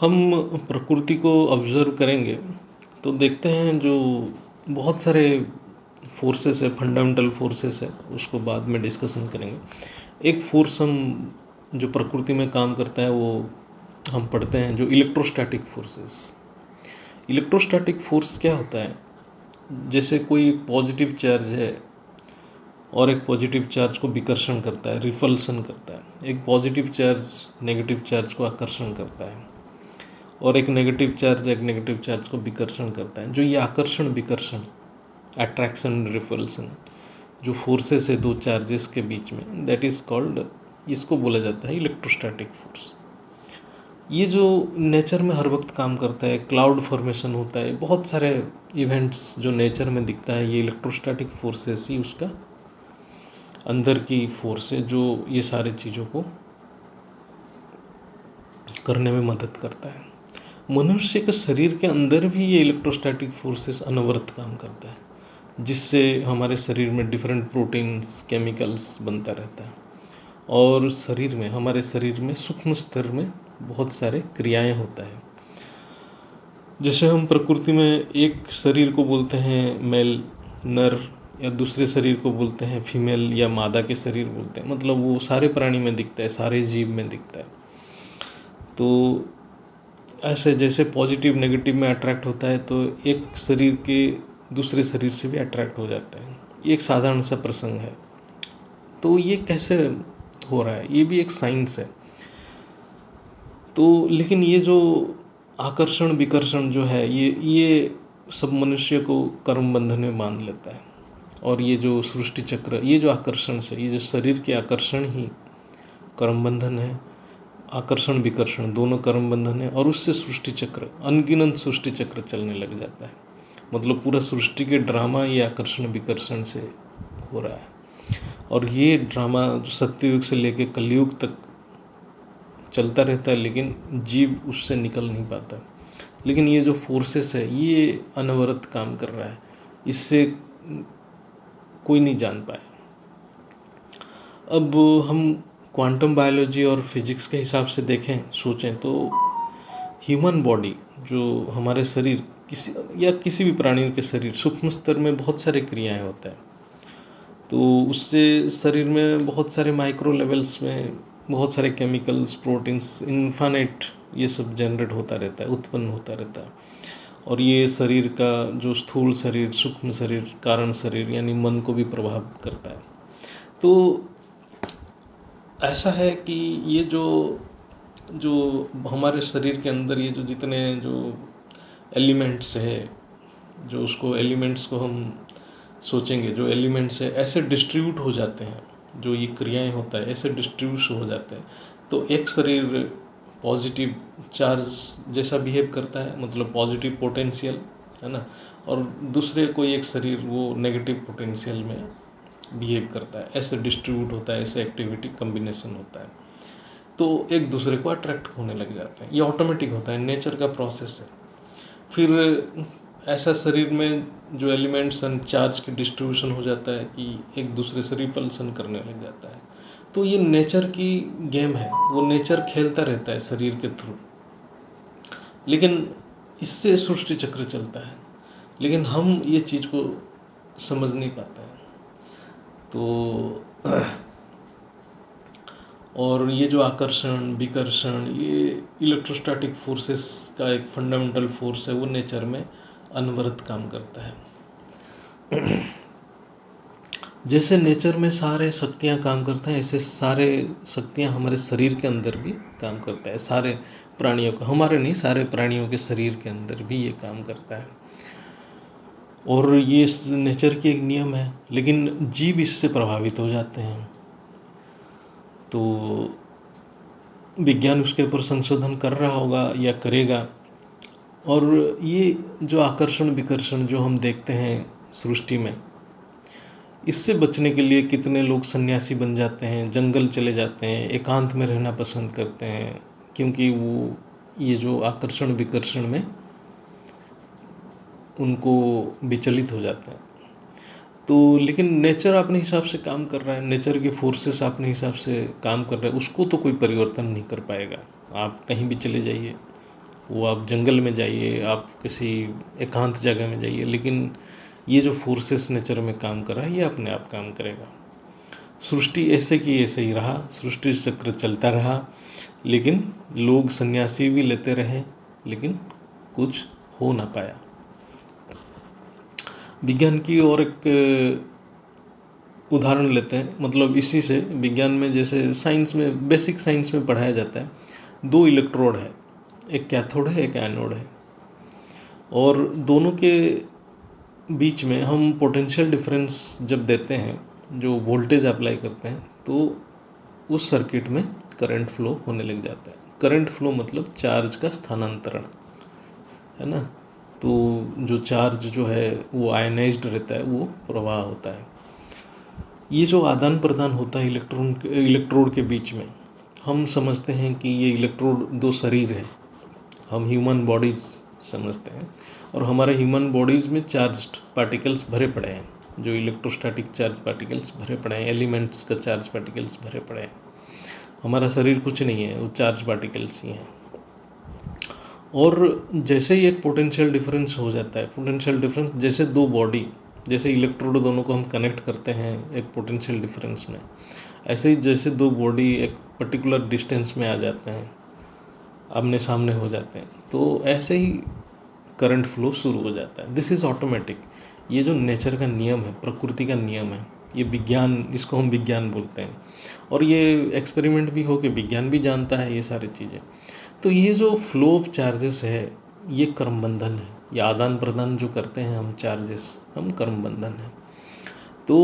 हम प्रकृति को ऑब्जर्व करेंगे तो देखते हैं जो बहुत सारे फोर्सेस है, फंडामेंटल फोर्सेस है, उसको बाद में डिस्कशन करेंगे। एक फोर्स हम जो प्रकृति में काम करता है वो हम पढ़ते हैं, जो इलेक्ट्रोस्टैटिक फोर्सेस। इलेक्ट्रोस्टैटिक फोर्स क्या होता है? जैसे कोई पॉजिटिव चार्ज है और एक पॉजिटिव चार्ज को विकर्षण करता है, रिपल्सन करता है। एक पॉजिटिव चार्ज नेगेटिव चार्ज को आकर्षण करता है और एक नेगेटिव चार्ज को विकर्षण करता है। जो ये आकर्षण विकर्षण, अट्रैक्शन रिपल्सन, जो फोर्सेस है दो चार्जेस के बीच में, दैट इज कॉल्ड, इसको बोला जाता है इलेक्ट्रोस्टैटिक फोर्स। ये जो नेचर में हर वक्त काम करता है, क्लाउड फॉर्मेशन होता है, बहुत सारे इवेंट्स जो नेचर में दिखता है, ये इलेक्ट्रोस्टैटिक फोर्सेस ही उसका अंदर की फोर्स है जो ये सारी चीज़ों को करने में मदद करता है। मनुष्य के शरीर के अंदर भी ये इलेक्ट्रोस्टैटिक फोर्सेस अनवरत काम करता है, जिससे हमारे शरीर में डिफरेंट प्रोटीन्स, केमिकल्स बनता रहता है। और हमारे शरीर में सूक्ष्म स्तर में बहुत सारे क्रियाएं होता है। जैसे हम प्रकृति में एक शरीर को बोलते हैं मेल, नर, या दूसरे शरीर को बोलते हैं फीमेल या मादा के शरीर बोलते हैं। मतलब वो सारे प्राणी में दिखता है, सारे जीव में दिखता है। तो ऐसे जैसे पॉजिटिव नेगेटिव में अट्रैक्ट होता है, तो एक शरीर के दूसरे शरीर से भी अट्रैक्ट हो जाता है। ये एक साधारण सा प्रसंग है। तो ये कैसे हो रहा है, ये भी एक साइंस है। तो लेकिन ये जो आकर्षण विकर्षण जो है, ये सब मनुष्य को कर्म बंधन में बांध लेता है। और ये जो सृष्टि चक्र, ये जो आकर्षण से, ये जो शरीर के आकर्षण ही कर्म बंधन है, आकर्षण विकर्षण दोनों कर्म बंधन है। और उससे सृष्टि चक्र, अनगिनत सृष्टि चक्र चलने लग जाता है। मतलब पूरा सृष्टि के ड्रामा ये आकर्षण विकर्षण से हो रहा है। और ये ड्रामा सत्ययुग से लेकर कलयुग तक चलता रहता है, लेकिन जीव उससे निकल नहीं पाता। लेकिन ये जो फोर्सेस है ये अनवरत काम कर रहा है, इससे कोई नहीं जान पाया। अब हम क्वांटम बायोलॉजी और फिजिक्स के हिसाब से देखें, सोचें तो ह्यूमन बॉडी, जो हमारे शरीर किसी भी प्राणी के शरीर, सूक्ष्म स्तर में बहुत सारे क्रियाएं होता है। तो उससे शरीर में बहुत सारे माइक्रो लेवल्स में बहुत सारे केमिकल्स, प्रोटीन्स, इन्फानाइट, ये सब जनरेट होता रहता है, उत्पन्न होता रहता है। और ये शरीर का जो स्थूल शरीर, सूक्ष्म शरीर, कारण शरीर यानी मन को भी प्रभाव करता है। तो ऐसा है कि ये जो हमारे शरीर के अंदर ये जो जितने जो एलिमेंट्स है, जो उसको एलिमेंट्स को हम सोचेंगे, जो एलिमेंट्स है ऐसे डिस्ट्रीब्यूट हो जाते हैं, जो ये क्रियाएं होता है ऐसे डिस्ट्रीब्यूट हो जाते हैं। तो एक शरीर पॉजिटिव चार्ज जैसा बिहेव करता है, मतलब पॉजिटिव पोटेंशियल है ना, और दूसरे कोई एक शरीर वो नेगेटिव पोटेंशियल में बिहेव करता है। ऐसे डिस्ट्रीब्यूट होता है, ऐसे एक्टिविटी कम्बिनेशन होता है, तो एक दूसरे को अट्रैक्ट होने लग जाते हैं। ये ऑटोमेटिक होता है, नेचर का प्रोसेस है। फिर ऐसा शरीर में जो एलिमेंट्स एंड चार्ज की डिस्ट्रीब्यूशन हो जाता है कि एक दूसरे से रिपल्सन करने लग जाता है। तो ये नेचर की गेम है, वो नेचर खेलता रहता है शरीर के थ्रू, लेकिन इससे सृष्टि चक्र चलता है। लेकिन हम ये चीज़ को समझ नहीं पाते हैं। तो और ये जो आकर्षण विकर्षण, ये इलेक्ट्रोस्टैटिक फोर्सेस का एक फंडामेंटल फोर्स है, वो नेचर में अनवरत काम करता है। जैसे नेचर में सारे शक्तियाँ काम करते हैं, ऐसे सारे शक्तियाँ हमारे शरीर के अंदर भी काम करता है। सारे प्राणियों का, हमारे नहीं, सारे प्राणियों के शरीर के अंदर भी ये काम करता है। और ये नेचर की एक नियम है, लेकिन जीव इससे प्रभावित हो जाते हैं। तो विज्ञान उसके ऊपर संशोधन कर रहा होगा या करेगा। और ये जो आकर्षण विकर्षण जो हम देखते हैं सृष्टि में, इससे बचने के लिए कितने लोग सन्यासी बन जाते हैं, जंगल चले जाते हैं, एकांत में रहना पसंद करते हैं, क्योंकि वो ये जो आकर्षण विकर्षण में उनको विचलित हो जाते हैं। तो लेकिन नेचर अपने हिसाब से काम कर रहा है, नेचर के फोर्सेस अपने हिसाब से काम कर रहे हैं, उसको तो कोई परिवर्तन नहीं कर पाएगा। आप कहीं भी चले जाइए, वो आप जंगल में जाइए, आप किसी एकांत जगह में जाइए, लेकिन ये जो फोर्सेस नेचर में काम कर रहा है ये अपने आप काम करेगा। सृष्टि ऐसे की ऐसे ही रहा, सृष्टि चक्र चलता रहा, लेकिन लोग सन्यासी भी लेते रहे, लेकिन कुछ हो ना पाया। विज्ञान की और एक उदाहरण लेते हैं, मतलब इसी से विज्ञान में जैसे साइंस में, बेसिक साइंस में पढ़ाया जाता है, 2 इलेक्ट्रोड है, एक कैथोड है एक एनोड है, और दोनों के बीच में हम पोटेंशियल डिफरेंस जब देते हैं, जो वोल्टेज अप्लाई करते हैं, तो उस सर्किट में करंट फ्लो होने लग जाता है। करंट फ्लो मतलब चार्ज का स्थानांतरण, है ना। तो जो चार्ज जो है वो आयनाइज्ड रहता है, वो प्रवाह होता है। ये जो आदान प्रदान होता है इलेक्ट्रोड के बीच में, हम समझते हैं कि ये इलेक्ट्रोड 2 शरीर है, हम ह्यूमन बॉडीज समझते हैं, और हमारे ह्यूमन बॉडीज में चार्ज्ड पार्टिकल्स भरे पड़े हैं, जो इलेक्ट्रोस्टैटिक चार्ज पार्टिकल्स भरे पड़े हैं, एलिमेंट्स का चार्ज पार्टिकल्स भरे पड़े हैं। हमारा शरीर कुछ नहीं है, वो चार्ज पार्टिकल्स ही हैं। और जैसे ही एक पोटेंशियल डिफरेंस हो जाता है, पोटेंशियल डिफरेंस जैसे 2 बॉडी, जैसे इलेक्ट्रोड दोनों को हम कनेक्ट करते हैं एक पोटेंशियल डिफरेंस में, ऐसे ही जैसे 2 बॉडी एक पर्टिकुलर डिस्टेंस में आ जाते हैं, आमने सामने हो जाते हैं, तो ऐसे ही करंट फ्लो शुरू हो जाता है। This is automatic. ये जो नेचर का नियम है, प्रकृति का नियम है, ये विज्ञान, इसको हम विज्ञान बोलते हैं, और ये एक्सपेरिमेंट भी हो के विज्ञान भी जानता है ये सारी चीज़ें। तो ये जो फ्लो ऑफ चार्जेस है, ये कर्म बंधन है, ये आदान प्रदान जो करते हैं हम चार्जेस, हम कर्म बंधन है। तो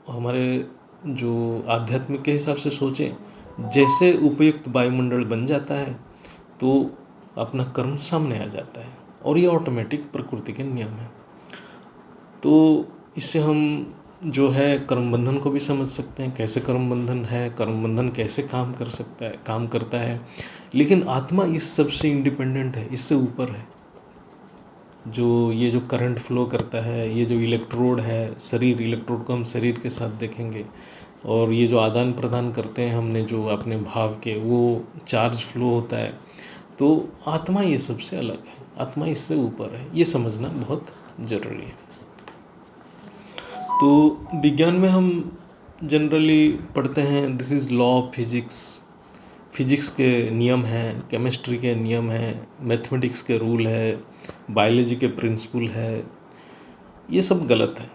हमारे जो आध्यात्मिक के हिसाब से सोचें, जैसे उपयुक्त वायुमंडल बन जाता है तो अपना कर्म सामने आ जाता है, और ये ऑटोमेटिक प्रकृति के नियम है। तो इससे हम जो है कर्म बंधन को भी समझ सकते हैं, कैसे कर्म बंधन है, कर्म बंधन कैसे काम कर सकता है, काम करता है। लेकिन आत्मा इस सब से इंडिपेंडेंट है, इससे ऊपर है। जो ये जो करंट फ्लो करता है, ये जो इलेक्ट्रोड है, शरीर, इलेक्ट्रोड को हम शरीर के साथ देखेंगे, और ये जो आदान प्रदान करते हैं हमने जो अपने भाव के, वो चार्ज फ्लो होता है। तो आत्मा ये सबसे अलग है, आत्मा इससे ऊपर है, ये समझना बहुत ज़रूरी है। तो विज्ञान में हम जनरली पढ़ते हैं, this is law of physics, physics के नियम हैं, केमिस्ट्री के नियम हैं, मैथमेटिक्स के रूल है, बायोलॉजी के प्रिंसिपल है। ये सब गलत है।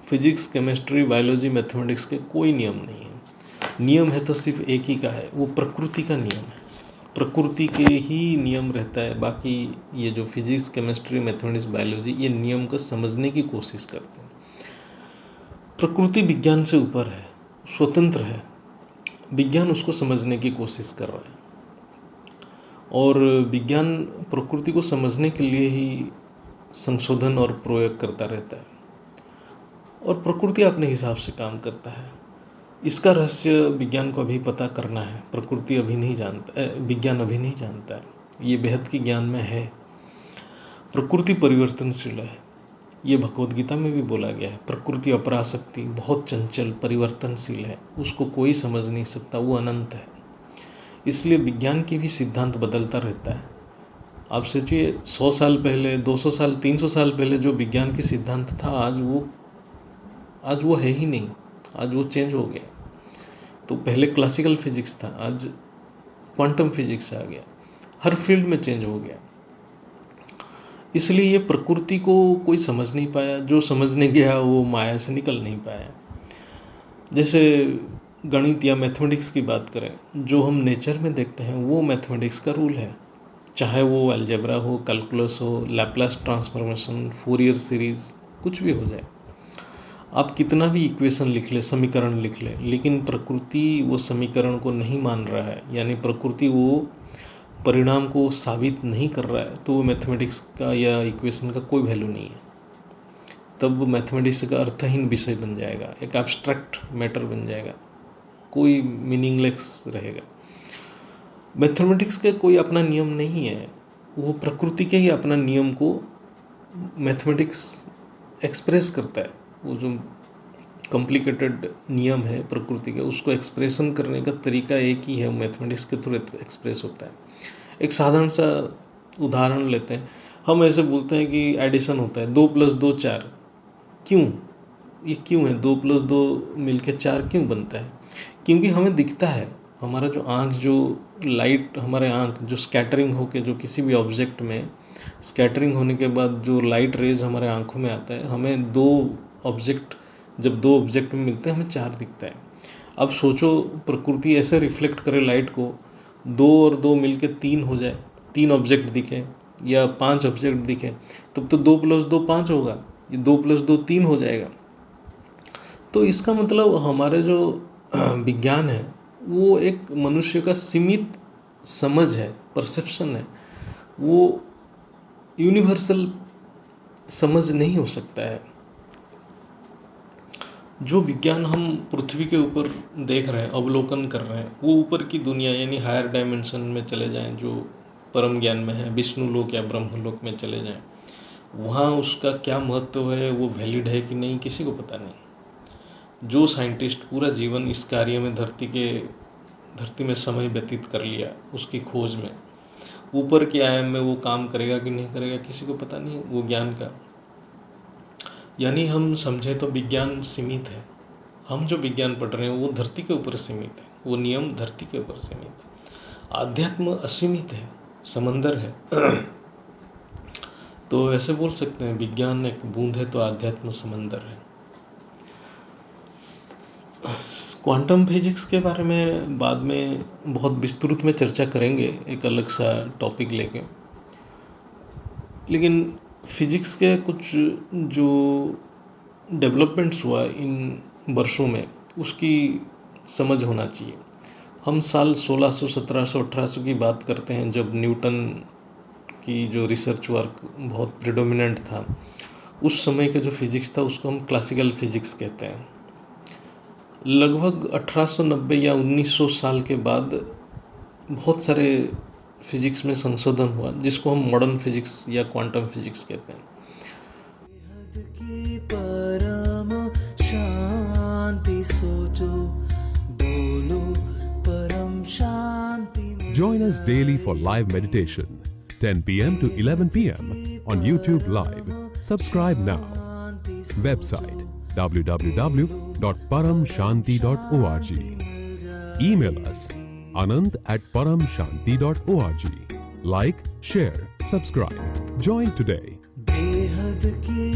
फिजिक्स, केमिस्ट्री, बायोलॉजी, मैथमेटिक्स के कोई नियम नहीं है। नियम है तो सिर्फ एक ही का है, वो प्रकृति का नियम है, प्रकृति के ही नियम रहता है। बाकी ये जो फिजिक्स, केमिस्ट्री, मैथमेटिक्स, बायोलॉजी, ये नियम को समझने की कोशिश करते हैं। प्रकृति विज्ञान से ऊपर है, स्वतंत्र है, विज्ञान उसको समझने की कोशिश कर रहा है, और विज्ञान प्रकृति को समझने के लिए ही संशोधन और प्रयोग करता रहता है, और प्रकृति अपने हिसाब से काम करता है। इसका रहस्य विज्ञान को अभी पता करना है, प्रकृति अभी नहीं जानता, विज्ञान अभी नहीं जानता है, ये बेहद की ज्ञान में है। प्रकृति परिवर्तनशील है, ये भगवद गीता में भी बोला गया है। प्रकृति अपराशक्ति, बहुत चंचल, परिवर्तनशील है, उसको कोई समझ नहीं सकता, वो अनंत है। इसलिए विज्ञान की भी सिद्धांत बदलता रहता है। आप सोचिए 100 साल पहले, 200 साल, 300 साल पहले जो विज्ञान की सिद्धांत था, आज वो है ही नहीं, आज वो चेंज हो गया। तो पहले क्लासिकल फिजिक्स था, आज क्वांटम फिजिक्स आ गया, हर फील्ड में चेंज हो गया। इसलिए ये प्रकृति को कोई समझ नहीं पाया, जो समझने गया वो माया से निकल नहीं पाया। जैसे गणित या मैथमेटिक्स की बात करें, जो हम नेचर में देखते हैं वो मैथमेटिक्स का रूल है, चाहे वो अलजेब्रा हो, कैलकुलस हो, लैप्लास ट्रांसफॉर्मेशन, फोरियर सीरीज, कुछ भी हो जाए। आप कितना भी इक्वेशन लिख ले, समीकरण लिख ले, लेकिन प्रकृति वो समीकरण को नहीं मान रहा है, यानी प्रकृति वो परिणाम को साबित नहीं कर रहा है, तो वो मैथमेटिक्स का या इक्वेशन का कोई वैल्यू नहीं है। तब वो मैथमेटिक्स का अर्थहीन विषय बन जाएगा, एक एब्स्ट्रैक्ट मैटर बन जाएगा, कोई मीनिंगलेस रहेगा। मैथमेटिक्स का कोई अपना नियम नहीं है, वो प्रकृति के ही अपना नियम को मैथमेटिक्स एक्सप्रेस करता है। वो जो कॉम्प्लिकेटेड नियम है प्रकृति का, उसको एक्सप्रेशन करने का तरीका एक ही है, मैथमेटिक्स के थ्रू एक्सप्रेस होता है। एक साधारण सा उदाहरण लेते हैं, हम ऐसे बोलते हैं कि एडिशन होता है 2 + 2 4। क्यों? ये क्यों है 2 + 2 मिलके 4 क्यों बनता है? क्योंकि हमें दिखता है, हमारा जो आँख, जो लाइट, हमारे आँख जो स्कैटरिंग होके जो किसी भी ऑब्जेक्ट में स्कैटरिंग होने के बाद जो लाइट रेज हमारे आँखों में आता है, हमें जब दो ऑब्जेक्ट में मिलते हैं हमें 4 दिखता है। अब सोचो प्रकृति ऐसे रिफ्लेक्ट करे लाइट को, 2 और 2 मिलके 3 हो जाए, 3 ऑब्जेक्ट दिखे या 5 ऑब्जेक्ट दिखे, तब तो 2 + 2 5 होगा, ये 2 + 2 3 हो जाएगा। तो इसका मतलब हमारे जो विज्ञान है वो एक मनुष्य का सीमित समझ है, परसेप्शन है, वो यूनिवर्सल समझ नहीं हो सकता है। जो विज्ञान हम पृथ्वी के ऊपर देख रहे हैं, अवलोकन कर रहे हैं, वो ऊपर की दुनिया यानी हायर डायमेंशन में चले जाएं, जो परम ज्ञान में है, विष्णु लोक या ब्रह्म लोक में चले जाएं, वहाँ उसका क्या महत्व है, वो वैलिड है कि नहीं, किसी को पता नहीं। जो साइंटिस्ट पूरा जीवन इस कार्य में धरती में समय व्यतीत कर लिया उसकी खोज में, ऊपर के आयाम में वो काम करेगा कि नहीं करेगा किसी को पता नहीं वो ज्ञान का। यानी हम समझे तो विज्ञान सीमित है, हम जो विज्ञान पढ़ रहे हैं वो धरती के ऊपर सीमित है, वो नियम धरती के ऊपर सीमित है। आध्यात्म असीमित है, समंदर है। तो ऐसे बोल सकते हैं विज्ञान एक बूंद है तो आध्यात्म समंदर है। क्वांटम फिजिक्स के बारे में बाद में बहुत विस्तृत में चर्चा करेंगे, एक अलग सा टॉपिक लेके। लेकिन फिजिक्स के कुछ जो डेवलपमेंट्स हुआ इन वर्षों में, उसकी समझ होना चाहिए। हम साल 1600, 1700, 1800 की बात करते हैं, जब न्यूटन की जो रिसर्च वर्क बहुत प्रिडोमिनेंट था। उस समय का जो फिजिक्स था उसको हम क्लासिकल फिजिक्स कहते हैं। लगभग 1890 या 1900 साल के बाद बहुत सारे फिजिक्स में संशोधन हुआ, जिसको हम मॉडर्न फिजिक्स या क्वांटम फिजिक्स कहते हैं। परम शांति सोचो, बोलो परम शांति। Join us daily for live meditation, 10 p.m. to 11 p.m. on YouTube Live. Subscribe now. Website www.paramshanti.org. Email us anant@paramshanti.org. Like, share, subscribe. Join today. बेहद की